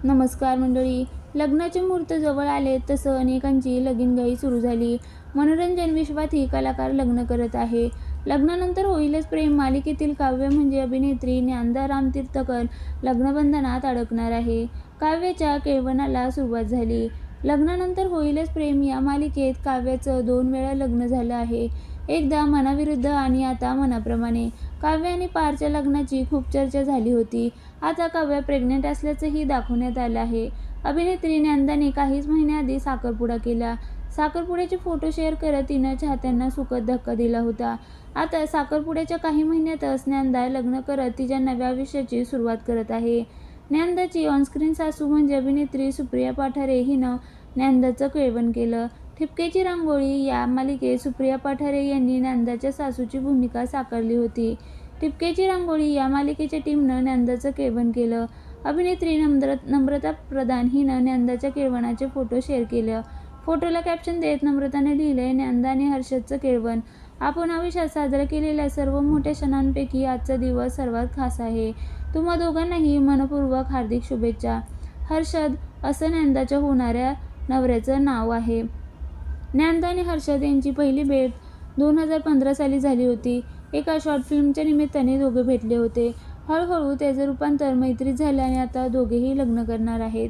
नमस्कार मंडळी. लग्नाचे मुहूर्त जवळ आले तसं अनेकांची लगीनघाई सुरू झाली. मनोरंजन विश्वातही कलाकार लग्न करत आहे. लग्नानंतर होईलच प्रेम मालिकेतील काव्य म्हणजे अभिनेत्री ज्ञानदा रामतीर्थकर लग्नबंधनात अडकणार आहे. काव्याच्या केळवणाला सुरुवात झाली. लग्नानंतर होईलच प्रेम या मालिकेत काव्याचं 2 वेळा लग्न झालं आहे. एकदा मनाविरुद्ध आणि आता मनाप्रमाणे. काव्य आणि पारच्या लग्नाची खूप चर्चा झाली होती. आता काव्य प्रेग्नंट असल्याचंही दाखवण्यात आलं आहे. अभिनेत्री ज्ञानदाने काहीच महिन्याआधी साखरपुडा केला. साखरपुड्याचे फोटो शेअर करत तिनं चाहत्यांना सुखद धक्का दिला होता. आता साखरपुड्याच्या काही महिन्यातच ज्ञानदा लग्न करत तिच्या नव्या आयुष्याची सुरुवात करत आहे. ज्ञानदाची ऑनस्क्रीन सासू म्हणजे अभिनेत्री सुप्रिया पाठारे हिनं ज्ञानदाचं केळवण केलं. ठिपक्याची रांगोळी या मालिकेत सुप्रिया पाठारे यांनी ज्ञानदाच्या सासूची भूमिका साकारली होती. ठिपक्याची रांगोळी या मालिकेच्या टीमनं ज्ञानदाचं केळवण केलं. अभिनेत्री नम्रता प्रधान हिनं ज्ञानदाच्या केळवणाचे फोटो शेअर केले. फोटोला कॅप्शन देत नम्रताने लिहिलंय, ज्ञानदा आणि हर्षदचं केळवण. आपण आयुष्यात साजऱ्या केलेल्या सर्व मोठ्या क्षणांपैकी आजचा दिवस सर्वात खास आहे. तुम्हा दोघांनाही मनपूर्वक हार्दिक शुभेच्छा. हर्षद असं ज्ञानदाच्या होणाऱ्या नवऱ्याचं नाव आहे. ज्ञानदा आणि हर्षद यांची पहिली भेट 2015 साली झाली होती. एका शॉर्ट फिल्मच्या निमित्ताने दोघे भेटले होते. हळूहळू त्याचं रूपांतर मैत्रीत झालं आणि आता दोघेही लग्न करणार आहेत.